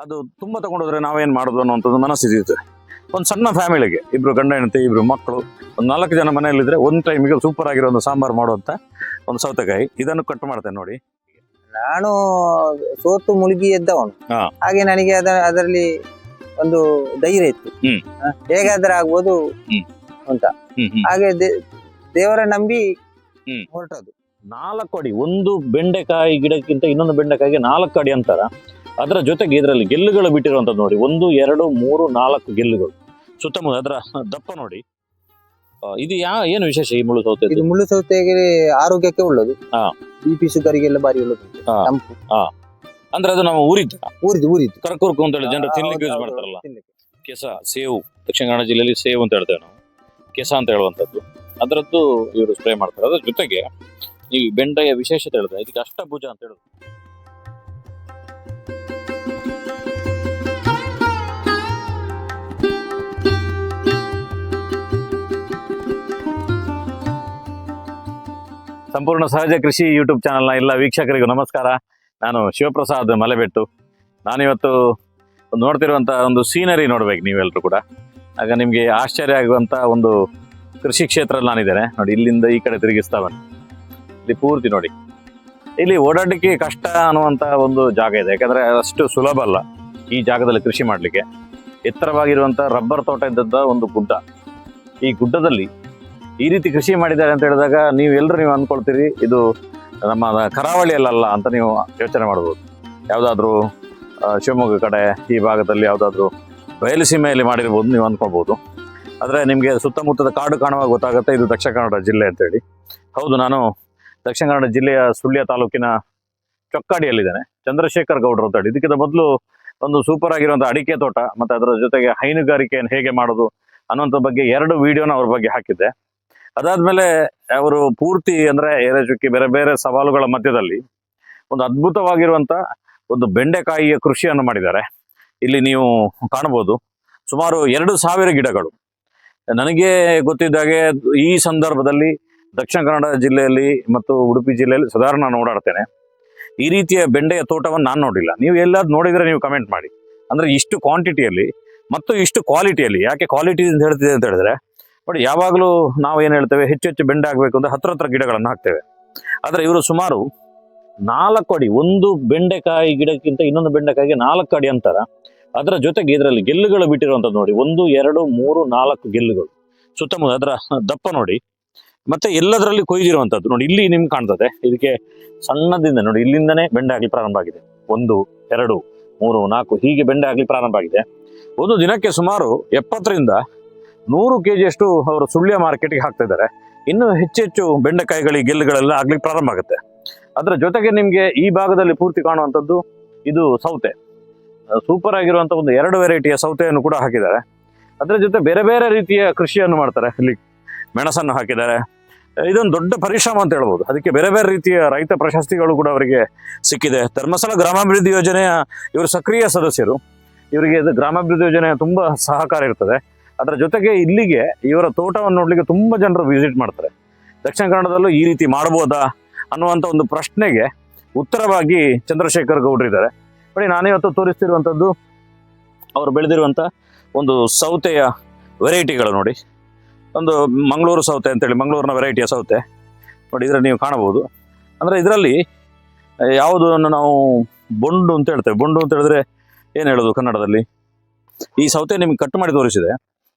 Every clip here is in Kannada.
ಅದು ತುಂಬ ತಗೊಂಡೋದ್ರೆ ನಾವೇನು ಮಾಡೋದು ಅನ್ನೋಂಥದ್ದು ಮನಸ್ಥಿತಿ ಇರುತ್ತೆ. ಒಂದು ಸಣ್ಣ ಫ್ಯಾಮಿಲಿಗೆ ಇಬ್ರು ಗಂಡ ಹೆಂಡತಿ, ಇಬ್ರು ಮಕ್ಕಳು, ಒಂದು 4 ಜನ ಮನೆಯಲ್ಲಿದ್ರೆ ಒಂದು ಟೈಮಿಗೆ ಸೂಪರ್ ಆಗಿರೋ ಒಂದು ಸಾಂಬಾರು ಮಾಡುವಂಥ ಒಂದು ಸೌತೆಕಾಯಿ. ಇದನ್ನು ಕಟ್ ಮಾಡ್ತೇನೆ ನೋಡಿ. ನಾನು ಸೋತು ಮುಳುಗಿ ಎದ್ದವನು. ಹಾ. ಹಾಗೆ ನನಗೆ ಅದರಲ್ಲಿ ಒಂದು ಧೈರ್ಯ ಇತ್ತು. ಹೇಗಾದ್ರೆ ಆಗ್ಬೋದು ಅಂತ. ಹಾಗೆ ದೇವರ ನಂಬಿ ಹೊರಟದು. 4 ಅಡಿ, ಒಂದು ಬೆಂಡೆಕಾಯಿ ಗಿಡಕ್ಕಿಂತ ಇನ್ನೊಂದು ಬೆಂಡೆಕಾಯಿಗೆ 4 ಅಡಿ ಅಂತರ. ಅದರ ಜೊತೆಗೆ ಇದರಲ್ಲಿ ಗೆಲ್ಲುಗಳು ಬಿಟ್ಟಿರುವಂತದ್ದು ನೋಡಿ, 1 2 3 4 ಗೆಲ್ಲುಗಳು ಸುತ್ತಮುತ್ತ. ಅದರ ದಪ್ಪ ನೋಡಿ. ಇದು ಏನು ವಿಶೇಷ ಈ ಮುಳ್ಳು ಸೌತೆ? ಇದು ಮುಳ್ಳು ಸೌತೆಗೆ ಆರೋಗ್ಯಕ್ಕೆ ಒಳ್ಳೇದು. BP ಶುಗರಿಗೆಲ್ಲ ಬಾರಿ ಒಳ್ಳೇದು. ತಂಪು. ಅಂದ್ರೆ ಅದು ನಾವು ಊರಿದ್ದು ಕರ್ಕೂರ್ಕು ಅಂತ ಹೇಳಿ ಜನರು ತಿನ್ಲಿಕ್ಕೆ ಯೂಸ್ ಮಾಡ್ತಾರಲ್ಲ. ಕೆಸ, ಸೇವು, ದಕ್ಷಿಣ ಕನ್ನಡ ಜಿಲ್ಲೆಯಲ್ಲಿ ಸೇವು ಅಂತ ಹೇಳ್ತೇವೆ ನಾವು, ಕೆಸ ಅಂತ ಹೇಳುವಂಥದ್ದು. ಅದರದ್ದು ಇವರು ಸ್ಪ್ರೇ ಮಾಡ್ತಾರೆ. ಅದ್ರ ಜೊತೆಗೆ ಈ ಬೆಂಡೆಯ ವಿಶೇಷತೆ ಹೇಳಿದ್ರೆ ಇದಕ್ಕೆ ಅಷ್ಟಭುಜ ಅಂತ ಹೇಳುದು. ಸಂಪೂರ್ಣ ಸಹಜ ಕೃಷಿ ಯೂಟ್ಯೂಬ್ ಚಾನಲ್ನ ಎಲ್ಲ ವೀಕ್ಷಕರಿಗೂ ನಮಸ್ಕಾರ. ನಾನು ಶಿವಪ್ರಸಾದ್ ಮಲೆಬೆಟ್ಟು. ನಾನಿವತ್ತು ನೋಡ್ತಿರುವಂಥ ಒಂದು ಸೀನರಿ ನೋಡ್ಬೇಕು ನೀವೆಲ್ಲರೂ ಕೂಡ. ಆಗ ನಿಮಗೆ ಆಶ್ಚರ್ಯ ಆಗುವಂಥ ಒಂದು ಕೃಷಿ ಕ್ಷೇತ್ರದಲ್ಲಿ ನಾನಿದ್ದೇನೆ ನೋಡಿ. ಇಲ್ಲಿಂದ ಈ ಕಡೆ ತಿರುಗಿಸ್ತಾ ಬನ್ನಿ. ಇಲ್ಲಿ ಪೂರ್ತಿ ನೋಡಿ, ಇಲ್ಲಿ ಓಡಾಡಲಿಕ್ಕೆ ಕಷ್ಟ ಅನ್ನುವಂಥ ಒಂದು ಜಾಗ ಇದೆ. ಯಾಕಂದರೆ ಅಷ್ಟು ಸುಲಭ ಅಲ್ಲ ಈ ಜಾಗದಲ್ಲಿ ಕೃಷಿ ಮಾಡಲಿಕ್ಕೆ. ಎತ್ತರವಾಗಿರುವಂಥ ರಬ್ಬರ್ ತೋಟ ಇದ್ದದ್ದ ಒಂದು ಗುಡ್ಡ. ಈ ಗುಡ್ಡದಲ್ಲಿ ಈ ರೀತಿ ಕೃಷಿ ಮಾಡಿದ್ದಾರೆ ಅಂತ ಹೇಳಿದಾಗ ನೀವು ಅಂದ್ಕೊಳ್ತೀರಿ ಇದು ನಮ್ಮ ಕರಾವಳಿಯಲ್ಲ ಅಂತ ನೀವು ಯೋಚನೆ ಮಾಡ್ಬೋದು. ಯಾವುದಾದ್ರೂ ಶಿವಮೊಗ್ಗ ಕಡೆ ಈ ಭಾಗದಲ್ಲಿ ಯಾವುದಾದ್ರೂ ಬಯಲುಸೀಮೆಯಲ್ಲಿ ಮಾಡಿರ್ಬೋದು ನೀವು ಅಂದ್ಕೊಳ್ಬೋದು. ಆದರೆ ನಿಮಗೆ ಸುತ್ತಮುತ್ತದ ಕಾಡು ಕಾಣುವಾಗ ಗೊತ್ತಾಗುತ್ತೆ ಇದು ದಕ್ಷಿಣ ಕನ್ನಡ ಜಿಲ್ಲೆ ಅಂತೇಳಿ. ಹೌದು, ನಾನು ದಕ್ಷಿಣ ಕನ್ನಡ ಜಿಲ್ಲೆಯ ಸುಳ್ಯ ತಾಲೂಕಿನ ಚೊಕ್ಕಾಡಿಯಲ್ಲಿದ್ದೇನೆ. ಚಂದ್ರಶೇಖರ್ ಗೌಡ್ರು ಅಂತ ಹೇಳಿ. ಇದಕ್ಕಿಂತ ಮೊದಲು ಒಂದು ಸೂಪರ್ ಆಗಿರುವಂಥ ಅಡಿಕೆ ತೋಟ ಮತ್ತು ಅದರ ಜೊತೆಗೆ ಹೈನುಗಾರಿಕೆಯನ್ನು ಹೇಗೆ ಮಾಡೋದು ಅನ್ನೋಂಥ ಬಗ್ಗೆ 2 ವಿಡಿಯೋನ ಅವ್ರ ಬಗ್ಗೆ ಹಾಕಿದ್ದೆ. ಅದಾದ್ಮೇಲೆ ಅವರು ಪೂರ್ತಿ ಅಂದರೆ ಎರೆಚುಕ್ಕಿ ಬೇರೆ ಬೇರೆ ಸವಾಲುಗಳ ಮಧ್ಯದಲ್ಲಿ ಒಂದು ಅದ್ಭುತವಾಗಿರುವಂಥ ಒಂದು ಬೆಂಡೆಕಾಯಿಯ ಕೃಷಿಯನ್ನು ಮಾಡಿದ್ದಾರೆ. ಇಲ್ಲಿ ನೀವು ಕಾಣಬಹುದು ಸುಮಾರು 2,000 ಗಿಡಗಳು. ನನಗೆ ಗೊತ್ತಿದ್ದಾಗೆ ಈ ಸಂದರ್ಭದಲ್ಲಿ ದಕ್ಷಿಣ ಕನ್ನಡ ಜಿಲ್ಲೆಯಲ್ಲಿ ಮತ್ತು ಉಡುಪಿ ಜಿಲ್ಲೆಯಲ್ಲಿ ಸಾಧಾರಣ ನಾನು ಓಡಾಡ್ತೇನೆ. ಈ ರೀತಿಯ ಬೆಂಡೆಯ ತೋಟವನ್ನು ನಾನು ನೋಡಿಲ್ಲ. ನೀವು ಎಲ್ಲಾದ್ರೂ ನೋಡಿದರೆ ನೀವು ಕಮೆಂಟ್ ಮಾಡಿ. ಅಂದರೆ ಇಷ್ಟು ಕ್ವಾಂಟಿಟಿಯಲ್ಲಿ ಮತ್ತು ಇಷ್ಟು ಕ್ವಾಲಿಟಿಯಲ್ಲಿ. ಯಾಕೆ ಕ್ವಾಲಿಟಿ ಅಂತ ಹೇಳ್ತಿದೆ ಅಂತ ಹೇಳಿದ್ರೆ ನೋಡಿ, ಯಾವಾಗಲೂ ನಾವು ಏನು ಹೇಳ್ತೇವೆ, ಹೆಚ್ಚು ಬೆಂಡೆ ಆಗಬೇಕು ಅಂದರೆ ಹತ್ರ ಗಿಡಗಳನ್ನು ಹಾಕ್ತೇವೆ. ಆದರೆ ಇವರು ಸುಮಾರು 4 ಅಡಿ, ಒಂದು ಬೆಂಡೆಕಾಯಿ ಗಿಡಕ್ಕಿಂತ ಇನ್ನೊಂದು ಬೆಂಡೆಕಾಯಿಗೆ 4 ಅಡಿ ಅಂತರ. ಅದರ ಜೊತೆಗೆ ಇದರಲ್ಲಿ ಗೆಲ್ಲುಗಳು ಬಿಟ್ಟಿರುವಂಥದ್ದು ನೋಡಿ, 1 2 3 4 ಗೆಲ್ಲುಗಳು ಸುತ್ತಮುತ್ತ. ಅದರ ದಪ್ಪ ನೋಡಿ. ಮತ್ತೆ ಎಲ್ಲದರಲ್ಲಿ ಕೊಯ್ದಿರುವಂಥದ್ದು ನೋಡಿ. ಇಲ್ಲಿ ನಿಮ್ಗೆ ಕಾಣ್ತದೆ. ಇದಕ್ಕೆ ಸಣ್ಣದಿಂದ ನೋಡಿ, ಇಲ್ಲಿಂದನೇ ಬೆಂಡೆ ಆಗಲಿ ಪ್ರಾರಂಭ ಆಗಿದೆ. 1 2 3 4 ಹೀಗೆ ಬೆಂಡೆ ಆಗಲಿ ಪ್ರಾರಂಭ ಆಗಿದೆ. ಒಂದು ದಿನಕ್ಕೆ ಸುಮಾರು 70ರಿಂದ 100 kg ಅಷ್ಟು ಅವರು ಸುಳ್ಯ ಮಾರ್ಕೆಟ್ಗೆ ಹಾಕ್ತಾ ಇದ್ದಾರೆ. ಇನ್ನು ಹೆಚ್ಚು ಬೆಂಡೆಕಾಯಿಗಳಿಗೆ ಗೆಲ್ಲುಗಳೆಲ್ಲ ಆಗ್ಲಿಕ್ಕೆ ಪ್ರಾರಂಭ ಆಗುತ್ತೆ. ಅದರ ಜೊತೆಗೆ ನಿಮಗೆ ಈ ಭಾಗದಲ್ಲಿ ಪೂರ್ತಿ ಕಾಣುವಂಥದ್ದು ಇದು ಸೌತೆ. ಸೂಪರ್ ಆಗಿರುವಂಥ ಒಂದು 2 ವೆರೈಟಿಯ ಸೌತೆಯನ್ನು ಕೂಡ ಹಾಕಿದ್ದಾರೆ. ಅದರ ಜೊತೆ ಬೇರೆ ಬೇರೆ ರೀತಿಯ ಕೃಷಿಯನ್ನು ಮಾಡ್ತಾರೆ. ಇಲ್ಲಿ ಮೆಣಸನ್ನು ಹಾಕಿದ್ದಾರೆ. ಇದೊಂದು ದೊಡ್ಡ ಪರಿಶ್ರಮ ಅಂತ ಹೇಳ್ಬೋದು. ಅದಕ್ಕೆ ಬೇರೆ ಬೇರೆ ರೀತಿಯ ರೈತ ಪ್ರಶಸ್ತಿಗಳು ಕೂಡ ಅವರಿಗೆ ಸಿಕ್ಕಿದೆ. ಧರ್ಮಸ್ಥಳ ಗ್ರಾಮಾಭಿವೃದ್ಧಿ ಯೋಜನೆಯ ಇವರು ಸಕ್ರಿಯ ಸದಸ್ಯರು. ಇವರಿಗೆ ಇದು ಗ್ರಾಮಾಭಿವೃದ್ಧಿ ಯೋಜನೆ ತುಂಬ ಸಹಕಾರ ಇರ್ತದೆ. ಅದರ ಜೊತೆಗೆ ಇಲ್ಲಿಗೆ ಇವರ ತೋಟವನ್ನು ನೋಡ್ಲಿಕ್ಕೆ ತುಂಬ ಜನರು ವಿಸಿಟ್ ಮಾಡ್ತಾರೆ. ದಕ್ಷಿಣ ಕನ್ನಡದಲ್ಲೂ ಈ ರೀತಿ ಮಾಡ್ಬೋದಾ ಅನ್ನುವಂಥ ಒಂದು ಪ್ರಶ್ನೆಗೆ ಉತ್ತರವಾಗಿ ಚಂದ್ರಶೇಖರ್ ಗೌಡ್ರು ಇದ್ದಾರೆ ನೋಡಿ. ನಾನಿವತ್ತು ತೋರಿಸ್ತಿರುವಂಥದ್ದು ಅವರು ಬೆಳೆದಿರುವಂಥ ಒಂದು ಸೌತೆಯ ವೆರೈಟಿಗಳು ನೋಡಿ. ಒಂದು ಮಂಗಳೂರು ಸೌತೆ ಅಂತೇಳಿ, ಮಂಗಳೂರಿನ ವೆರೈಟಿಯ ಸೌತೆ ನೋಡಿ. ಇದರಲ್ಲಿ ನೀವು ಕಾಣಬಹುದು. ಅಂದರೆ ಇದರಲ್ಲಿ ಯಾವುದನ್ನು ನಾವು ಬೊಂಡು ಅಂತ ಹೇಳ್ತೇವೆ. ಬೊಂಡು ಅಂತ ಹೇಳಿದ್ರೆ ಏನು ಹೇಳೋದು ಕನ್ನಡದಲ್ಲಿ? ಈ ಸೌತೆ ನಿಮ್ಗೆ ಕಟ್ ಮಾಡಿ ತೋರಿಸಿದೆ.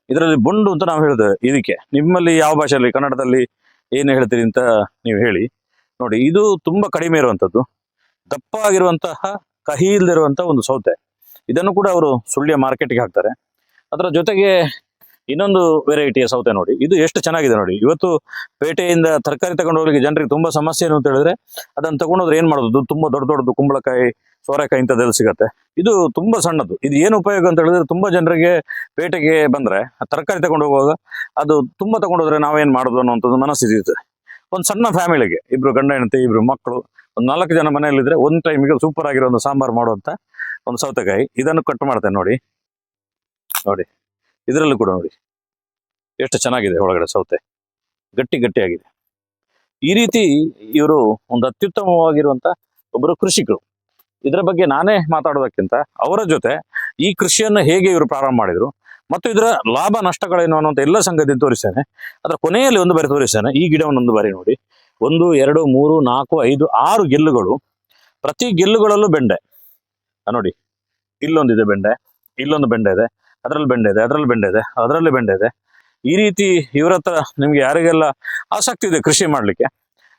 ಇದರಲ್ಲಿ ಬೊಂಡು ಅಂತ ನಾವು ಹೇಳ್ತೇವೆ ಇದಕ್ಕೆ. ನಿಮ್ಮಲ್ಲಿ ಯಾವ ಭಾಷೆಯಲ್ಲಿ, ಕನ್ನಡದಲ್ಲಿ ಏನು ಹೇಳ್ತೀರಿ ಅಂತ ನೀವು ಹೇಳಿ ನೋಡಿ. ಇದು ತುಂಬ ಕಡಿಮೆ ಇರುವಂಥದ್ದು, ದಪ್ಪ ಆಗಿರುವಂತಹ, ಕಹಿ ಇಲ್ಲದಿರುವಂಥ ಒಂದು ಸೌತೆ. ಇದನ್ನು ಕೂಡ ಅವರು ಸುಳ್ಯ ಮಾರ್ಕೆಟ್ಗೆ ಹಾಕ್ತಾರೆ. ಅದರ ಜೊತೆಗೆ ಇನ್ನೊಂದು ವೆರೈಟಿಯ ಸೌತೆ ನೋಡಿ. ಇದು ಎಷ್ಟು ಚೆನ್ನಾಗಿದೆ ನೋಡಿ. ಇವತ್ತು ಪೇಟೆಯಿಂದ ತರಕಾರಿ ತಗೊಂಡು ಹೋಗ್ಲಿಕ್ಕೆ ಜನರಿಗೆ ತುಂಬ ಸಮಸ್ಯೆ ಏನು ಅಂತ ಹೇಳಿದ್ರೆ, ಅದನ್ನು ತಗೊಂಡೋದ್ರೆ ಏನು ಮಾಡೋದು, ತುಂಬ ದೊಡ್ಡದು ಕುಂಬಳಕಾಯಿ, ಸೋರೆಕಾಯಿ ಇಂಥದ್ದೆಲ್ಲ ಸಿಗುತ್ತೆ. ಇದು ತುಂಬ ಸಣ್ಣದು. ಇದು ಏನು ಉಪಯೋಗ ಅಂತ ಹೇಳಿದ್ರೆ, ತುಂಬ ಜನರಿಗೆ ಪೇಟೆಗೆ ಬಂದರೆ ತರಕಾರಿ ತಗೊಂಡು ಹೋಗುವಾಗ ಅದು ತುಂಬ ತಗೊಂಡೋದ್ರೆ ನಾವೇನು ಮಾಡೋದು ಅನ್ನೋಂಥದ್ದು ಮನಸ್ಥಿತಿ ಇರ್ತದೆ. ಒಂದು ಸಣ್ಣ ಫ್ಯಾಮಿಲಿಗೆ ಇಬ್ರು ಗಂಡ ಹೆಂಡತಿ, ಇಬ್ರು ಮಕ್ಕಳು, ಒಂದು 4 ಜನ ಮನೆಯಲ್ಲಿದ್ದರೆ ಒಂದು ಟೈಮಿಗೆ ಸೂಪರ್ ಆಗಿರೋ ಒಂದು ಸಾಂಬಾರು ಮಾಡುವಂಥ ಒಂದು ಸೌತೆಕಾಯಿ. ಇದನ್ನು ಕಟ್ ಮಾಡ್ತೇನೆ ನೋಡಿ. ಇದರಲ್ಲೂ ಕೂಡ ನೋಡಿ ಎಷ್ಟು ಚೆನ್ನಾಗಿದೆ. ಒಳಗಡೆ ಸೌತೆ ಗಟ್ಟಿಯಾಗಿದೆ. ಈ ರೀತಿ ಇವರು ಒಂದು ಅತ್ಯುತ್ತಮವಾಗಿರುವಂಥ ಒಬ್ಬರು ಕೃಷಿಕರು. ಇದರ ಬಗ್ಗೆ ನಾನೇ ಮಾತಾಡೋದಕ್ಕಿಂತ ಅವರ ಜೊತೆ ಈ ಕೃಷಿಯನ್ನು ಹೇಗೆ ಇವರು ಪ್ರಾರಂಭ ಮಾಡಿದ್ರು ಮತ್ತು ಇದರ ಲಾಭ ನಷ್ಟಗಳೇನು ಅನ್ನುವಂಥ ಎಲ್ಲ ಸಂಗತಿ ತೋರಿಸ್ತೇನೆ. ಅದರ ಕೊನೆಯಲ್ಲಿ ಒಂದು ಬಾರಿ ತೋರಿಸ್ತೇನೆ. ಈ ಗಿಡವನ್ನು ಒಂದು ಬಾರಿ ನೋಡಿ. 1 2 3 4 5 6 ಗೆಲ್ಲುಗಳು. ಪ್ರತಿ ಗೆಲ್ಲುಗಳಲ್ಲೂ ಬೆಂಡೆ ನೋಡಿ. ಇಲ್ಲೊಂದಿದೆ ಬೆಂಡೆ, ಇಲ್ಲೊಂದು ಬೆಂಡೆ ಇದೆ, ಅದರಲ್ಲಿ ಬೆಂಡೆ ಇದೆ, ಅದರಲ್ಲಿ ಬೆಂಡೆ ಇದೆ, ಅದರಲ್ಲಿ ಬೆಂಡೆ ಇದೆ. ಈ ರೀತಿ ಇವರ ಹತ್ರ ನಿಮ್ಗೆ ಯಾರಿಗೆಲ್ಲ ಆಸಕ್ತಿ ಇದೆ ಕೃಷಿ ಮಾಡ್ಲಿಕ್ಕೆ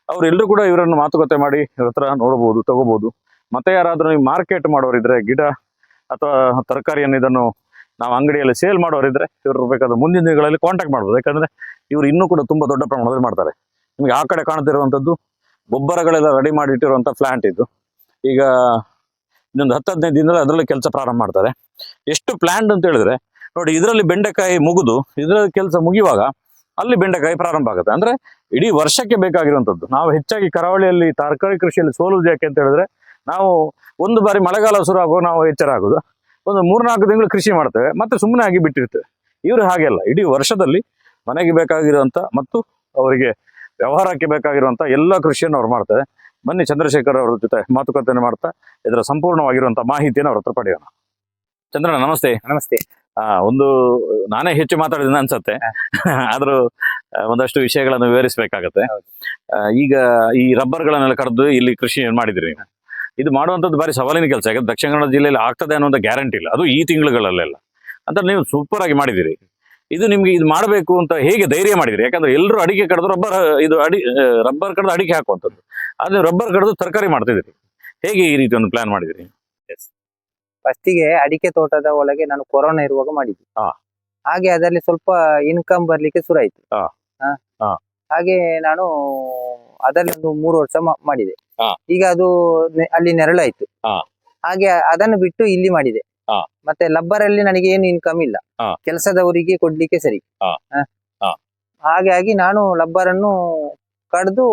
ಅವರೆಲ್ಲರೂ ಕೂಡ ಇವರನ್ನು ಮಾತುಕತೆ ಮಾಡಿ ಇವ್ರ ಹತ್ರ ನೋಡ್ಬೋದು, ತಗೋಬಹುದು. ಮತ್ತೆ ಯಾರಾದ್ರೂ ನೀವು ಮಾರ್ಕೆಟ್ ಮಾಡೋರಿದ್ರೆ ಗಿಡ ಅಥವಾ ತರಕಾರಿಯನ್ನು ಇದನ್ನು ನಾವು ಅಂಗಡಿಯಲ್ಲಿ ಸೇಲ್ ಮಾಡೋರಿದ್ರೆ ಇವರು ಬೇಕಾದ್ರೆ ಮುಂದಿನ ದಿನಗಳಲ್ಲಿ ಕಾಂಟ್ಯಾಕ್ಟ್ ಮಾಡ್ಬೋದು. ಯಾಕಂದ್ರೆ ಇವರು ಇನ್ನೂ ಕೂಡ ತುಂಬಾ ದೊಡ್ಡ ಪ್ರಮಾಣದಲ್ಲಿ ಮಾಡ್ತಾರೆ. ನಿಮ್ಗೆ ಆ ಕಡೆ ಕಾಣ್ತಿರುವಂಥದ್ದು ಗೊಬ್ಬರಗಳೆಲ್ಲ ರೆಡಿ ಮಾಡಿ ಇಟ್ಟಿರುವಂಥ ಪ್ಲಾಂಟ್ ಇದು. ಈಗ ಇನ್ನೊಂದು 10-15 ದಿನದಲ್ಲಿ ಅದರಲ್ಲಿ ಕೆಲಸ ಪ್ರಾರಂಭ ಮಾಡ್ತಾರೆ. ಎಷ್ಟು ಪ್ಲಾಂಟ್ ಅಂತ ಹೇಳಿದ್ರೆ ನೋಡಿ, ಇದರಲ್ಲಿ ಬೆಂಡೆಕಾಯಿ ಮುಗಿದು ಇದರ ಕೆಲಸ ಮುಗಿಯುವಾಗ ಅಲ್ಲಿ ಬೆಂಡೆಕಾಯಿ ಪ್ರಾರಂಭ ಆಗುತ್ತೆ. ಅಂದ್ರೆ ಇಡೀ ವರ್ಷಕ್ಕೆ ಬೇಕಾಗಿರುವಂಥದ್ದು. ನಾವು ಹೆಚ್ಚಾಗಿ ಕರಾವಳಿಯಲ್ಲಿ ತರಕಾರಿ ಕೃಷಿಯಲ್ಲಿ ಸೋಲುವುದು ಯಾಕೆ ಅಂತ ಹೇಳಿದ್ರೆ, ನಾವು ಒಂದು ಬಾರಿ ಮಳೆಗಾಲ ಶುರು ಆಗುವಾಗ ನಾವು ಎಚ್ಚರ ಆಗುದು, ಒಂದು 3-4 ತಿಂಗಳು ಕೃಷಿ ಮಾಡ್ತೇವೆ, ಮತ್ತೆ ಸುಮ್ಮನೆ ಆಗಿ ಬಿಟ್ಟಿರ್ತೇವೆ. ಇವರು ಹಾಗೆಲ್ಲ ಇಡೀ ವರ್ಷದಲ್ಲಿ ಮನೆಗೆ ಬೇಕಾಗಿರುವಂತ ಮತ್ತು ಅವರಿಗೆ ವ್ಯವಹಾರಕ್ಕೆ ಬೇಕಾಗಿರುವಂತ ಎಲ್ಲ ಕೃಷಿಯನ್ನು ಅವ್ರು ಮಾಡ್ತಾರೆ. ಬನ್ನಿ ಚಂದ್ರಶೇಖರ್ ಅವರ ಜೊತೆ ಮಾತುಕತೆಯನ್ನು ಮಾಡ್ತಾ ಇದರ ಸಂಪೂರ್ಣವಾಗಿರುವಂತ ಮಾಹಿತಿಯನ್ನು ಅವ್ರ ಹತ್ರ ಪಡೆಯೋಣ. ಚಂದ್ರಣ್ಣ ನಮಸ್ತೆ. ನಮಸ್ತೆ. ಒಂದು ನಾನೇ ಹೆಚ್ಚು ಮಾತಾಡಿದ ಅನ್ಸತ್ತೆ, ಆದ್ರೂ ಒಂದಷ್ಟು ವಿಷಯಗಳನ್ನು ವಿವರಿಸಬೇಕಾಗತ್ತೆ. ಈಗ ಈ ರಬ್ಬರ್ಗಳನ್ನೆಲ್ಲ ಕರೆದು ಇಲ್ಲಿ ಕೃಷಿ ಮಾಡಿದ್ರಿ ನೀವು. ಇದು ಮಾಡುವಂಥದ್ದು ಬಾರಿ ಸವಾಲಿನ ಕೆಲಸ. ಯಾಕಂದ್ರೆ ದಕ್ಷಿಣ ಕನ್ನಡ ಜಿಲ್ಲೆಯಲ್ಲಿ ಆಗ್ತದೆ ಅನ್ನುವಂಥ ಗ್ಯಾರಂಟಿ ಇಲ್ಲ, ಅದು ಈ ತಿಂಗಳುಗಳಲ್ಲೆಲ್ಲ. ಅಂತ ನೀವು ಸೂಪರ್ ಆಗಿ ಮಾಡಿದಿರಿ. ಇದು ನಿಮ್ಗೆ ಇದು ಮಾಡಬೇಕು ಅಂತ ಹೇಗೆ ಧೈರ್ಯ ಮಾಡಿದಿರಿ? ಯಾಕಂದ್ರೆ ಎಲ್ಲರೂ ಅಡಿಕೆ ಕಡ್ದು ರಬ್ಬರ್ ಕಡ್ದು ಅಡಿಕೆ ಹಾಕುವಂಥದ್ದು, ಆದ್ರೆ ರಬ್ಬರ್ ಕಡ್ದು ತರಕಾರಿ ಮಾಡ್ತಿದ್ದೀರಿ. ಹೇಗೆ ಈ ರೀತಿ ಒಂದು ಪ್ಲಾನ್ ಮಾಡಿದಿರಿ? ಫಸ್ಟಿಗೆ ಅಡಿಕೆ ತೋಟದ ಒಳಗೆ ನಾನು ಕೊರೋನಾ ಇರುವಾಗ ಮಾಡಿದ್ದೆ. ಹಾಗೆ ಅದರಲ್ಲಿ ಸ್ವಲ್ಪ ಇನ್ಕಮ್ ಬರ್ಲಿಕ್ಕೆ ಶುರು ಆಯ್ತು. ಹಾಗೆ ನಾನು ಅದರಲ್ಲಿ ಒಂದು 3 ವರ್ಷ ಮಾಡಿದೆ. ಈಗ ಅದು ಅಲ್ಲಿ ನೆರಳಾಯ್ತು. ಹಾಗೆ ಅದನ್ನು ಬಿಟ್ಟು ಇಲ್ಲಿ ಮಾಡಿದೆ. ಮತ್ತೆ ಲಬ್ಬರಲ್ಲಿ ನನಗೆ ಏನು ಇನ್ಕಮ್ ಇಲ್ಲ, ಕೆಲಸದವರಿಗೆ ಕೊಡ್ಲಿಕ್ಕೆ ಸರಿ. ಹಾಗಾಗಿ ನಾನು ಲಬ್ಬರನ್ನು ಕಡ್ದು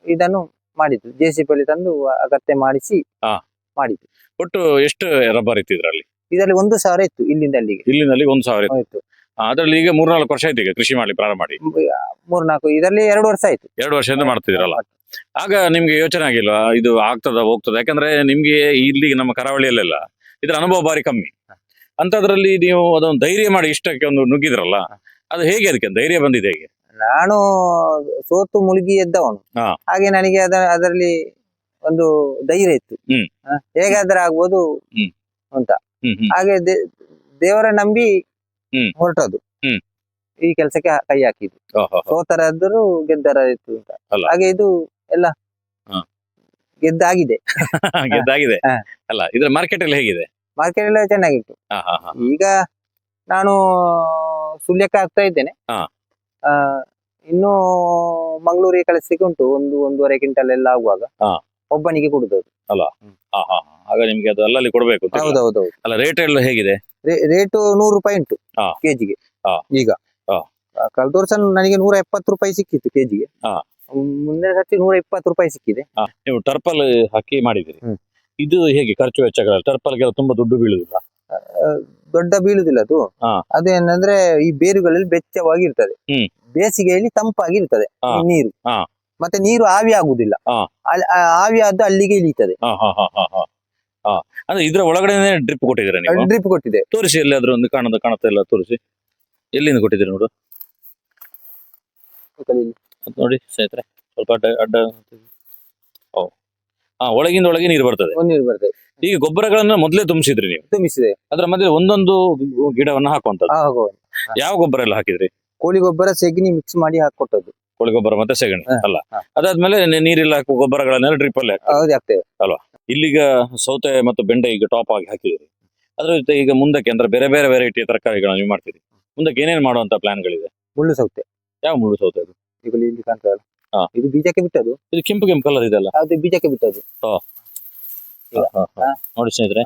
ಇದನ್ನು ಮಾಡಿದ್ದು, JCB ಅಲ್ಲಿ ತಂದು ಅಗತ್ಯ ಮಾಡಿಸಿ ಮಾಡಿದ್ದು. ಒಟ್ಟು ಎಷ್ಟು ರಬ್ಬರ್ ಇತ್ತು ಇದರಲ್ಲಿ? ಇದರಲ್ಲಿ 1,000 ಇತ್ತು ಇಲ್ಲಿಂದ ಅಲ್ಲಿಗೆ. ಇಲ್ಲಿಂದ 1,000 ಇತ್ತು. ಅದ್ರಲ್ಲಿ ಈಗ 3-4 ವರ್ಷ ಆಯ್ತು ಈಗ ಕೃಷಿ ಮಾಡಿ ಪ್ರಾರಂಭ ಮಾಡಿ? 3-4, ಇದರಲ್ಲಿ 2 ವರ್ಷ ಆಯ್ತು. 2 ವರ್ಷದಿಂದ ಮಾಡ್ತಿದ್ದೀರಲ್ಲ. ಆಗ ನಿಮ್ಗೆ ಯೋಚನೆ ಆಗಿಲ್ವಾ ಇದು ಆಗ್ತದ ಹೋಗ್ತದ? ಯಾಕಂದ್ರೆ ನಿಮ್ಗೆ ಇಲ್ಲಿ ನಮ್ಮ ಕರಾವಳಿಯಲ್ಲೆಲ್ಲ ಇದ್ರ ಅನುಭವ ಬಾರಿ ಕಮ್ಮಿ. ಅಂತದ್ರಲ್ಲಿ ನೀವು ಅದೊಂದು ಧೈರ್ಯ ಮಾಡಿ ಇಷ್ಟಕ್ಕೆ ಒಂದು ನುಗ್ಗಿದ್ರಲ್ಲ, ಅದು ಹೇಗೆ? ಅದಕ್ಕೆ ಧೈರ್ಯ ಬಂದಿದೆ ಹೇಗೆ? ನಾನು ಸೋತು ಮುಳುಗಿ ಎದ್ದವನು. ಹಾಗೆ ನನಗೆ ಅದರಲ್ಲಿ ಒಂದು ಧೈರ್ಯ ಇತ್ತು, ಹೇಗಾದ್ರೆ ಆಗ್ಬೋದು ಅಂತ. ಹಾಗೆ ದೇವರ ನಂಬಿ ಹೊರಟದ್ದು ಈ ಕೆಲಸಕ್ಕೆ ಕೈ ಹಾಕಿದ್ದು. ಸೋತರಾದ್ರು ಗೆದ್ದರಾಯ್ತು ಅಂತ. ಹಾಗೆ ಇದು ಎಲ್ಲ ಗೆದ್ದಾಗಿದೆ. ಗೆದ್ದಾಗಿದೆ ಅಲ್ಲ? ಇದ್ರ ಮಾರ್ಕೆಟ್ ಎಲ್ಲ ಹೇಗಿದೆ? ಮಾರ್ಕೆಟ್ ಎಲ್ಲ ಚೆನ್ನಾಗಿತ್ತು. ಈಗ ನಾನು ಸುಳ್ಯಕ್ಕೆ ಆಗ್ತಾ ಇದ್ದೇನೆ. ಇನ್ನು ಮಂಗಳೂರಿಗೆ ಕಳಿಸ್ಲಿಕ್ಕೆ ಉಂಟು. 1-1.5 ಕ್ವಿಂಟಲ್ ಎಲ್ಲ ಆಗುವಾಗ ಒಬ್ಬನಿಗೆ ಕೊಡುದು ಅಲ್ಲ. ಆಗ ನಿಮ್ಗೆ ಅದು ಅಲ್ಲಲ್ಲಿ ಕೊಡ್ಬೇಕು. ಹೌದೌದು. ಅಲ್ಲ, ರೇಟ್ ಎಲ್ಲ ಹೇಗಿದೆ? ರೇಟು 100 ರೂಪಾಯಿ ಉಂಟು ಕೆಜಿಗೆ. ಈಗ ಕಳೆದ ವರ್ಷ ನನಗೆ 170 ರೂಪಾಯಿ ಸಿಕ್ಕಿತ್ತು ಕೆಜಿಗೆ. ಮುಂದಿನ ಸರ್ತಿ 120 ರೂಪಾಯಿ ಸಿಕ್ಕಿದೆ. ನೀವು ಟರ್ಪಲ್ ಹಾಕಿ ಮಾಡಿದಿರಿ. ಇದು ಹೇಗೆ ಖರ್ಚು ವೆಚ್ಚಗಳು? ಟರ್ಪಲ್ಗೆಲ್ಲ ತುಂಬಾ ದುಡ್ಡು ಬೀಳುದಿಲ್ಲ? ದೊಡ್ಡ ಬೀಳುದಿಲ್ಲ ಅದು. ಅದೇನಂದ್ರೆ ಈ ಬೇರುಗಳಲ್ಲಿ ಬೆಚ್ಚವಾಗಿರ್ತದೆ, ಬೇಸಿಗೆಯಲ್ಲಿ ತಂಪಾಗಿರ್ತದೆ ನೀರು. ಮತ್ತೆ ನೀರು ಆವಿ ಆಗುದಿಲ್ಲ, ಆವಿ ಆದ್ದು ಅಲ್ಲಿಗೆ ಇಳಿತದೆ. ಅಂದ್ರೆ ಇದ್ರ ಒಳಗಡೆ ಡ್ರಿಪ್ ಕೊಟ್ಟಿದ್ದೀರಾ ನೀವು? ಡ್ರಿಪ್ ಕೊಟ್ಟಿದೆ. ತೋರಿಸಿ, ಎಲ್ಲಾದ್ರೂ ಒಂದು ಕಾಣುತ್ತಾ ಇಲ್ಲ ತೋರಿಸಿ. ಎಲ್ಲಿಂದ ಕೊಟ್ಟಿದ್ದೀರಿ ನೋಡು. ನೋಡಿ ಸ್ನೇಹಿತರೆ, ಸ್ವಲ್ಪ ಅಡ್ಡ. ಒಳಗಿಂದ ಒಳಗೆ ನೀರು ಬರ್ತದೆ. ಈಗ ಗೊಬ್ಬರಗಳನ್ನ ಮೊದಲೇ ತುಂಬಿಸಿದ್ರಿ ನೀವು? ತುಂಬಿಸಿದೆ. ಅದ್ರ ಮಧ್ಯೆ ಒಂದೊಂದು ಗಿಡವನ್ನ ಹಾಕುವಂತದ್ದು. ಯಾವ ಗೊಬ್ಬರ ಎಲ್ಲ ಹಾಕಿದ್ರಿ? ಕೋಳಿ ಗೊಬ್ಬರ, ಸೆಗಣಿ ಮಿಕ್ಸ್ ಮಾಡಿ ಹಾಕೊಟ್ಟದ್ದು. ಕೋಳಿ ಗೊಬ್ಬರ ಮತ್ತೆ ಸೆಗಣಿ ಅಲ್ಲ? ಅದಾದ್ಮೇಲೆ ನೀರಿಲ್ಲ ಹಾಕುವ ಗೊಬ್ಬರಗಳನ್ನೆಲ್ಲ ಡ್ರಿಪ್ ಅಲ್ಲೇ ಹಾಕ್ತೇವೆ ಅಲ್ವಾ? ಇಲ್ಲಿಗ ಸೌತೆ ಮತ್ತು ಬೆಂಡೆ ಈಗ ಟಾಪ್ ಆಗಿ ಹಾಕಿದಿರಿ. ಅದ್ರ ಜೊತೆ ಈಗ ಮುಂದಕ್ಕೆ ಅಂದ್ರೆ ಬೇರೆ ಬೇರೆ ವೆರೈಟಿಯ ತರಕಾರಿಗಳನ್ನ ನೀವು ಮಾಡ್ತೀರಿ. ಮುಂದಕ್ಕೆ ಏನೇನು ಮಾಡುವಂತ ಪ್ಲಾನ್ಗಳಿದೆ? ಮುಳ್ಳು ಸೌತೆ. ಯಾವ ಮುಳ್ಳು ಸೌತೆ ಅದು? ಈಗ ಇಲ್ಲಿ ಕಾಣ್ತದಲ್ಲ, ಇದು ಬೀಜಕ್ಕೆ ಬಿಟ್ಟದ್ದು. ಇದು ಕೆಂಪು ಕಲರ್ ಇದೆಲ್ಲ? ಅದು ಬೀಜಕ್ಕೆ ಬಿಟ್ಟದ್ದು. ನೋಡಿ ಸ್ನೇಹಿತರೆ,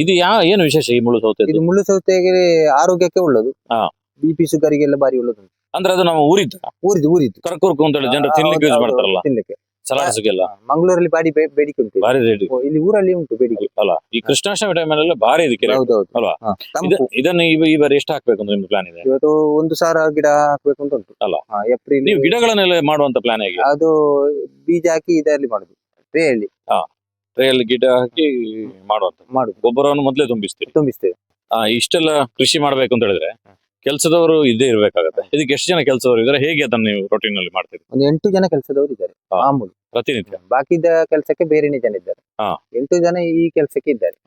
ಇದು ಏನು ವಿಶೇಷ ಈ ಮುಳ್ಳು ಸೌತೆ? ಇದು ಮುಳ್ಳು ಸೌತೆಗೆ ಆರೋಗ್ಯಕ್ಕೆ ಒಳ್ಳೇದು. BP ಶುಗರಿಗೆಲ್ಲ ಬಾರಿ ಒಳ್ಳೇದು. ಅಂದ್ರೆ ಅದು ನಾವು ಊರಿದ್ದು ಕರ್ಕೂರ್ಕು ಅಂತ ಹೇಳಿ ಜನರು ತಿನ್ಲಿಕ್ಕೆ ಯೂಸ್ ಮಾಡ್ತಾರಲ್ಲ, ಸಲಾಡ್ಸ್ಗೆಲ್ಲ. ಮಂಗಳೂರಲ್ಲಿ ಬಾರಿ ಬೇಡಿಕೆ ಉಂಟು, ಬಾರಿ ರೇಟ್. ಇಲ್ಲಿ ಊರಲ್ಲಿ ಉಂಟು ಬೇಡಿಕೆ ಅಲ್ಲ? ಈ ಕೃಷ್ಣಾಷ್ಟಮಿ ಟೈಮ್ ಅಲ್ಲೆಲ್ಲ ಬಾರಿ ಇದಕ್ಕೆ ಅಲ್ವಾ? ಇದನ್ನು ಈ ಬಾರಿ ಎಷ್ಟು ಹಾಕ್ಬೇಕು ಅಂತ ನಿಮ್ದು ಪ್ಲಾನ್ ಇದೆ? ಇವತ್ತು 1,000 ಗಿಡ ಹಾಕ್ಬೇಕು ಅಂತ ಉಂಟು ಅಲ್ಲ? ಏಪ್ರಿಲ್. ನೀವು ಗಿಡಗಳನ್ನೆಲ್ಲ ಮಾಡುವಂತ ಪ್ಲಾನ್ ಹೇಗೆ? ಅದು ಬೀಜ ಹಾಕಿ ಇದರಲ್ಲಿ ಮಾಡುದು, ಟ್ರೇಯಲ್ಲಿ. ಟ್ರೇಯಲ್ಲಿ ಗಿಡ ಹಾಕಿ ಮಾಡುವಂಥದ್ದು. ಮಾಡುದು, ಗೊಬ್ಬರವನ್ನು ಮೊದಲೇ ತುಂಬಿಸ್ತೀರಿ. ತುಂಬಿಸ್ತೇವೆ. ಇಷ್ಟೆಲ್ಲ ಕೃಷಿ ಮಾಡ್ಬೇಕು ಅಂತ ಹೇಳಿದ್ರೆ ಕೆಲಸದವರು ಇದ್ದೇ ಇರ್ಬೇಕಾಗತ್ತೆ. ಇದಕ್ಕೆ ಎಷ್ಟು ಜನ ಕೆಲಸದವರು ಇದ್ದಾರೆ, ಹೇಗೆ ಅದನ್ನು ನೀವು ರೊಟೀನ್ ಅಲ್ಲಿ ಮಾಡ್ತೀರಿ? ಒಂದು 8 ಜನ ಕೆಲಸದವರು ಇದ್ದಾರೆ ಹಾ. ಮಾಮೂಲು. ಪ್ರತಿನಿತ್ಯ? ಬಾಕಿದ ಕೆಲಸಕ್ಕೆ ಬೇರೆನೇ ಜನ ಇದ್ದಾರೆ. ಹಾ. 8 ಜನ ಈ ಕೆಲಸಕ್ಕೆ ಇದ್ದಾರೆ.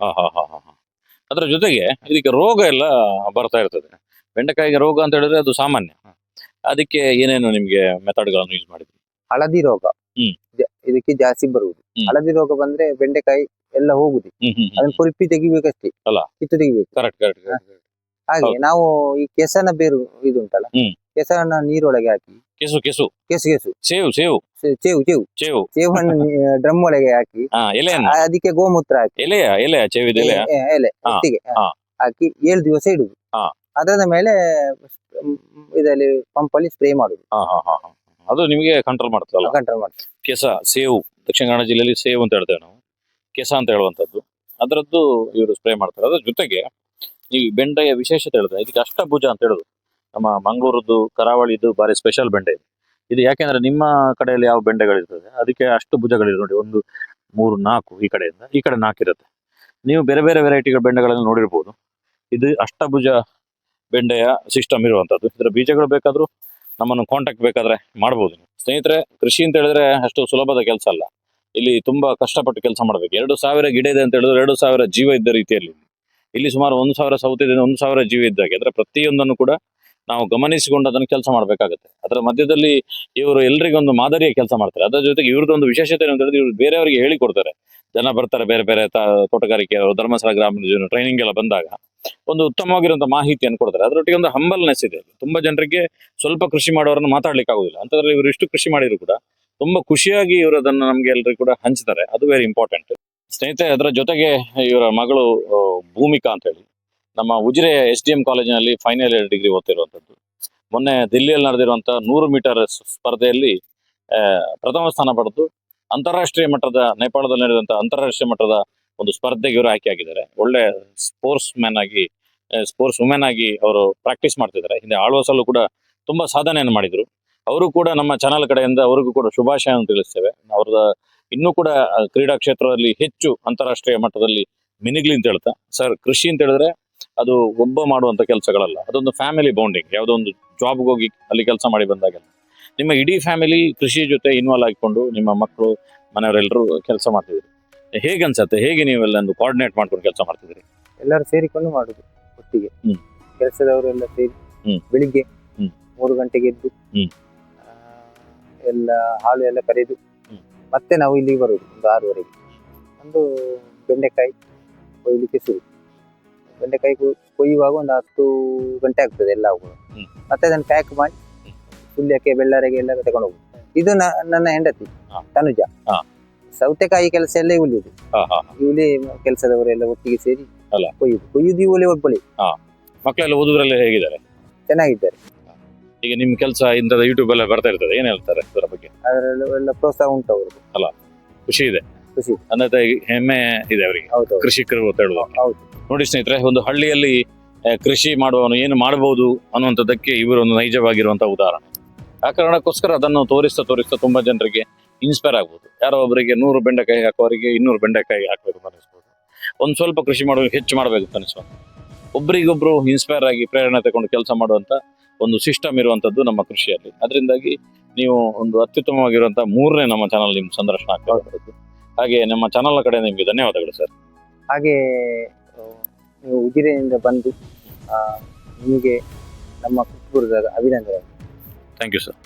ಅದರ ಜೊತೆಗೆ ಇದಕ್ಕೆ ರೋಗ ಎಲ್ಲ ಬರ್ತಾ ಇರ್ತದೆ. ಬೆಂಡೆಕಾಯಿಗೆ ರೋಗ ಅಂತ ಹೇಳಿದ್ರೆ ಅದು ಸಾಮಾನ್ಯ. ಅದಕ್ಕೆ ಏನೇನು ನಿಮ್ಗೆ ಮೆಥಡ್ಗಳನ್ನು ಯೂಸ್ ಮಾಡಿದ್ರಿ? ಹಳದಿ ರೋಗ ಹ್ಮ್. ಇದಕ್ಕೆ ಜಾಸ್ತಿ ಬರುವುದು. ಹ್ಮ್. ಹಳದಿ ರೋಗ ಬಂದ್ರೆ ಬೆಂಡೆಕಾಯಿ ಎಲ್ಲ ಹೋಗುದು. ಅದನ್ನ ಕುರಿಪಿ ತೆಗಿಬೇಕಷ್ಟೇ, ಅಲ್ಲ? ಕಿತ್ತು ತೆಗಿಬೇಕು. ಕರೆಕ್ಟ್. ಹಾಗೆ ಹೌದು. ನಾವು ಈ ಕೆಸನ ಬೇರು ಇದು ಉಂಟಲ್ಲ, ಹ್ಮ್. ಕೆಸರನ್ನ ನೀರೊಳಗೆ ಹಾಕಿ ಕೆಸು ಕೆಸು ಸೇವು ಸೇವನ್ನು ಡ್ರಮ್ ಒಳಗೆ ಹಾಕಿ ಎಲೆಯನ್ನ, ಅದಕ್ಕೆ ಗೋಮೂತ್ರ ಹಾಕಿ ಎಲೆಯ ಚೇವಿದ ಎಲೆಯ ಎಲೆ ಹಾ. ಒಟ್ಟಿಗೆ ಹಾ. ಹಾಕಿ 7 ದಿವಸ ಇಡುದು. ಹಾ. ಅದಾದ ಮೇಲೆ ಇದರಲ್ಲಿ ಪಂಪಲ್ಲಿ ಸ್ಪ್ರೇ ಮಾಡುದು. ಅದು ನಿಮಗೆ ಕಂಟ್ರೋಲ್ ಮಾಡ್ತದಲ್ಲ? ಕಂಟ್ರೋಲ್ ಮಾಡ್ತೀವಿ. ಕೆಸ ಸೇವು, ದಕ್ಷಿಣ ಕನ್ನಡ ಜಿಲ್ಲೆಯಲ್ಲಿ ಸೇವು ಅಂತ ಹೇಳ್ತೇವೆ ನಾವು, ಕೆಸ ಅಂತ ಹೇಳುವಂಥದ್ದು. ಅದರದ್ದು ಇವರು ಸ್ಪ್ರೇ ಮಾಡ್ತಾರೆ. ಅದ್ರ ಜೊತೆಗೆ ಈ ಬೆಂಡೆಯ ವಿಶೇಷತೆ ಹೇಳಿದ್ರೆ ಇದಕ್ಕೆ ಅಷ್ಟಭುಜ ಅಂತ ಹೇಳುದು. ನಮ್ಮ ಮಂಗಳೂರದ್ದು ಕರಾವಳಿದು ಬಾರಿ ಸ್ಪೆಷಲ್ ಬೆಂಡೆ ಇದು. ಯಾಕೆಂದ್ರೆ ನಿಮ್ಮ ಕಡೆಯಲ್ಲಿ ಯಾವ ಬೆಂಡೆಗಳಿರ್ತದೆ ಅದಕ್ಕೆ ಅಷ್ಟು ಭುಜಗಳಿದೆ ನೋಡಿ. 1 3 4 ಈ ಕಡೆಯಿಂದ ಈ ಕಡೆ 4 ಇರುತ್ತೆ. ನೀವು ಬೇರೆ ಬೇರೆ ವೆರೈಟಿಗಳ ಬೆಂಡೆಗಳನ್ನು ನೋಡಿರ್ಬೋದು. ಇದು ಅಷ್ಟಭುಜ ಬೆಂಡೆಯ ಸಿಸ್ಟಮ್ ಇರುವಂತದ್ದು. ಇದರ ಬೀಜಗಳು ಬೇಕಾದ್ರೂ ನಮ್ಮನ್ನು ಕಾಂಟ್ಯಾಕ್ಟ್ ಬೇಕಾದ್ರೆ ಮಾಡ್ಬೋದು. ಸ್ನೇಹಿತರೆ, ಕೃಷಿ ಅಂತ ಹೇಳಿದ್ರೆ ಅಷ್ಟು ಸುಲಭದ ಕೆಲಸ ಅಲ್ಲ. ಇಲ್ಲಿ ತುಂಬಾ ಕಷ್ಟಪಟ್ಟು ಕೆಲಸ ಮಾಡ್ಬೇಕು. 2000 ಗಿಡ ಇದೆ ಅಂತ ಹೇಳಿದ್ರೆ 2000 ಜೀವ ಇದ್ದ ರೀತಿಯಲ್ಲಿ ಇಲ್ಲಿ ಸುಮಾರು 1000 ಸೌತೆ 1000 ಜೀವ ಇದ್ದಾಗೆ. ಅಂದ್ರೆ ಪ್ರತಿಯೊಂದನ್ನು ಕೂಡ ನಾವು ಗಮನಿಸಿಕೊಂಡು ಅದನ್ನು ಕೆಲಸ ಮಾಡಬೇಕಾಗುತ್ತೆ. ಅದರ ಮಧ್ಯದಲ್ಲಿ ಇವರು ಎಲ್ರಿಗೊಂದು ಮಾದರಿಯ ಕೆಲಸ ಮಾಡ್ತಾರೆ. ಅದರ ಜೊತೆಗೆ ಇವ್ರದ್ದೊಂದು ವಿಶೇಷತೆ ಏನು ಅಂತ ಹೇಳಿದ್ರೆ ಇವರು ಬೇರೆಯವರಿಗೆ ಹೇಳಿಕೊಡ್ತಾರೆ. ಜನ ಬರ್ತಾರೆ ಬೇರೆ ಬೇರೆ ತೋಟಗಾರಿಕೆ ಧರ್ಮಸ್ಥಳ ಗ್ರಾಮೀಣ ಟ್ರೈನಿಂಗ್ ಎಲ್ಲ ಬಂದಾಗ ಒಂದು ಉತ್ತಮವಾಗಿರುವಂತಹ ಮಾಹಿತಿಯನ್ನು ಕೊಡ್ತಾರೆ. ಅದರೊಟ್ಟಿಗೆ ಒಂದು ಹಂಬಲ್ನೆಸ್ ಇದೆ. ತುಂಬಾ ಜನರಿಗೆ ಸ್ವಲ್ಪ ಕೃಷಿ ಮಾಡೋರನ್ನು ಮಾತಾಡ್ಲಿಕ್ಕೆ ಆಗುದಿಲ್ಲ. ಅಂತಂದ್ರೆ ಇವರು ಇಷ್ಟು ಕೃಷಿ ಮಾಡಿದ್ರು ಕೂಡ ತುಂಬಾ ಖುಷಿಯಾಗಿ ಇವರು ಅದನ್ನು ನಮ್ಗೆ ಎಲ್ರಿಗೂ ಕೂಡ ಹಂಚ್ತಾರೆ. ಅದು ವೆರಿ ಇಂಪಾರ್ಟೆಂಟ್. ಸ್ನೇಹಿತರೆ, ಅದರ ಜೊತೆಗೆ ಇವರ ಮಗಳು ಭೂಮಿಕಾ ಅಂತ ಹೇಳಿ ನಮ್ಮ ಉಜಿರೆ SDM ಕಾಲೇಜಿನಲ್ಲಿ ಫೈನಲ್ ಇಯರ್ ಡಿಗ್ರಿ ಓದ್ತಿರುವಂತದ್ದು. ಮೊನ್ನೆ ದಿಲ್ಲಿಯಲ್ಲಿ ನಡೆದಿರುವಂತಹ 100 ಮೀಟರ್ ಸ್ಪರ್ಧೆಯಲ್ಲಿ ಪ್ರಥಮ ಸ್ಥಾನ ಪಡೆದು ಅಂತಾರಾಷ್ಟ್ರೀಯ ಮಟ್ಟದ, ನೇಪಾಳದಲ್ಲಿ ನಡೆದಂತಹ ಅಂತಾರಾಷ್ಟ್ರೀಯ ಮಟ್ಟದ ಒಂದು ಸ್ಪರ್ಧೆಗೆ ಇವರು ಆಯ್ಕೆ ಆಗಿದ್ದಾರೆ. ಒಳ್ಳೆ ಸ್ಪೋರ್ಟ್ಸ್ ವುಮೆನ್ ಆಗಿ ಅವರು ಪ್ರಾಕ್ಟೀಸ್ ಮಾಡ್ತಿದ್ದಾರೆ. ಹಿಂದೆ ಆಳ್ವಾಸಲ್ಲೂ ಕೂಡ ತುಂಬಾ ಸಾಧನೆಯನ್ನು ಮಾಡಿದ್ರು. ಅವರು ಕೂಡ ನಮ್ಮ ಚಾನಲ್ ಕಡೆಯಿಂದ ಅವರಿಗೂ ಕೂಡ ಶುಭಾಶಯವನ್ನು ತಿಳಿಸ್ತೇವೆ. ಅವ್ರದ ಇನ್ನೂ ಕೂಡ ಕ್ರೀಡಾ ಕ್ಷೇತ್ರದಲ್ಲಿ ಹೆಚ್ಚು ಅಂತಾರಾಷ್ಟ್ರೀಯ ಮಟ್ಟದಲ್ಲಿ ಮಿನಿಗ್ಲಿ ಅಂತ ಹೇಳ್ತಾ. ಸರ್, ಕೃಷಿ ಅಂತ ಹೇಳಿದ್ರೆ ಅದು ಒಬ್ಬ ಮಾಡುವಂತ ಕೆಲಸಗಳಲ್ಲ, ಅದೊಂದು ಫ್ಯಾಮಿಲಿ ಬಾಂಡಿಂಗ್. ಯಾವುದೋ ಒಂದು ಜಾಬ್ಗೆ ಹೋಗಿ ಅಲ್ಲಿ ಕೆಲಸ ಮಾಡಿ ಬಂದಾಗೆಲ್ಲ ನಿಮ್ಮ ಇಡೀ ಫ್ಯಾಮಿಲಿ ಕೃಷಿ ಜೊತೆ ಇನ್ವಾಲ್ವ್ ಆಗಿಕೊಂಡು ನಿಮ್ಮ ಮಕ್ಕಳು ಮನೆಯವರೆಲ್ಲರೂ ಕೆಲಸ ಮಾಡ್ತಿದ್ರಿ. ಹೇಗೆ ಅನ್ಸತ್ತೆ? ಹೇಗೆ ನೀವೆಲ್ಲ ಒಂದು ಕೋಆರ್ಡಿನೇಟ್ ಮಾಡ್ಕೊಂಡು ಕೆಲಸ ಮಾಡ್ತಿದ್ರಿ? ಎಲ್ಲರೂ ಸೇರಿಕೊಂಡು ಮಾಡುದು ಒಟ್ಟಿಗೆ. ಹ್ಮ್. ಕೆಲಸದವರೆಲ್ಲ ಸೇರಿ ಬೆಳಿಗ್ಗೆ 3 ಗಂಟೆಗೆ ಎದ್ದು ಎಲ್ಲ ಹಾಲು ಎಲ್ಲ ಕರೆದು ಮತ್ತೆ ನಾವು ಇಲ್ಲಿಗೆ ಬರುದು ಒಂದು 6ವರೆಗೆ. ಒಂದು ಬೆಂಡೆಕಾಯಿ ಕೊಯ್ಲಿಕ್ಕೆ ಶುರು. ಬೆಂಡೆಕಾಯಿ ಕೊಯ್ಯುವಾಗ ಒಂದು 10 ಗಂಟೆ ಆಗ್ತದೆ ಎಲ್ಲ ಕೂಡ. ಮತ್ತೆ ಅದನ್ನು ಪ್ಯಾಕ್ ಮಾಡಿ ಸುಳ್ಯಕ್ಕೆ ಬೆಳ್ಳಾರಿಗೆ ಎಲ್ಲ ತಗೊಂಡು ಹೋಗುದು. ಇದು ನನ್ನ ಹೆಂಡತಿ ತನುಜ. ಸೌತೆಕಾಯಿ ಕೆಲಸ ಎಲ್ಲ ಇವಳಿದು. ಇವಳಿ ಕೆಲಸದವರೆಲ್ಲ ಒಟ್ಟಿಗೆ ಸೇರಿ ಕೊಯ್ಯುದು ಇವಳಿ ಒಬ್ಬಳಿ. ಮಕ್ಕಳೆಲ್ಲ ಓದುದ್ರಲ್ಲಿ ಹೇಗಿದ್ದಾರೆ? ಚೆನ್ನಾಗಿದ್ದಾರೆ. ಈಗ ನಿಮ್ ಕೆಲಸ ಇಂಥದ್ದು ಯೂಟ್ಯೂಬ್ ಎಲ್ಲ ಬರ್ತಾ ಇರ್ತದೆ, ಏನ್ ಹೇಳ್ತಾರೆ ಅದರ ಬಗ್ಗೆ? ಅದರಲ್ಲ ಪ್ರೋತ್ಸಾಹ ಉಂಟು ಅವ್ರದ್ದು. ಅಲ್ಲ, ಖುಷಿ ಇದೆ, ಖುಷಿ ಅಂದ್ರೆ ಹೆಮ್ಮೆ ಇದೆ ಅವರಿಗೆ, ಕೃಷಿಕರು ಅಂತ ಹೇಳುವ. ನೋಡಿ ಸ್ನೇಹಿತರೆ, ಒಂದು ಹಳ್ಳಿಯಲ್ಲಿ ಕೃಷಿ ಮಾಡುವವನು ಏನು ಮಾಡಬಹುದು ಅನ್ನುವಂಥದ್ದಕ್ಕೆ ಇವರು ಒಂದು ನೈಜವಾಗಿರುವಂತಹ ಉದಾಹರಣೆ. ಆ ಕಾರಣಕ್ಕೋಸ್ಕರ ಅದನ್ನು ತೋರಿಸ್ತಾ ತುಂಬಾ ಜನರಿಗೆ ಇನ್ಸ್ಪೈರ್ ಆಗ್ಬೋದು. ಯಾರೋ ಒಬ್ಬರಿಗೆ 100 ಬೆಂಡೆಕಾಯಿ ಹಾಕೋರಿಗೆ 200 ಬೆಂಡೆಕಾಯಿ ಹಾಕ್ಬೇಕು ಅಂತ ಅನಿಸ್ಬೋದು. ಒಂದು ಸ್ವಲ್ಪ ಕೃಷಿ ಮಾಡುವ ಹೆಚ್ಚು ಮಾಡಬೇಕು ಅಂತ ಅನಿಸ್ಬೋದು. ಒಬ್ರಿಗೊಬ್ರು ಇನ್ಸ್ಪೈರ್ ಆಗಿ ಪ್ರೇರಣೆ ತಗೊಂಡು ಕೆಲಸ ಮಾಡುವಂತ ಒಂದು ಸಿಸ್ಟಮ್ ಇರುವಂತದ್ದು ನಮ್ಮ ಕೃಷಿಯಲ್ಲಿ. ಅದರಿಂದಾಗಿ ನೀವು ಒಂದು ಅತ್ಯುತ್ತಮವಾಗಿರುವಂತಹ 3ನೇ ನಮ್ಮ ಚಾನಲ್ ನಿಮ್ಗೆ ಸಂದರ್ಶನ ಆಗ್ತಾ ಇರೋದು. ಹಾಗೆ ನಮ್ಮ ಚಾನಲ್ ಕಡೆ ನಿಮಗೆ ಧನ್ಯವಾದಗಳು ಸರ್. ಹಾಗೆ ನೀವು ಉಜಿರೆಯಿಂದ ಬಂದು ನಿಮಗೆ ನಮ್ಮ ಕುಟುಂಬದ ಅಭಿನಂದನೆ. Thank you sir.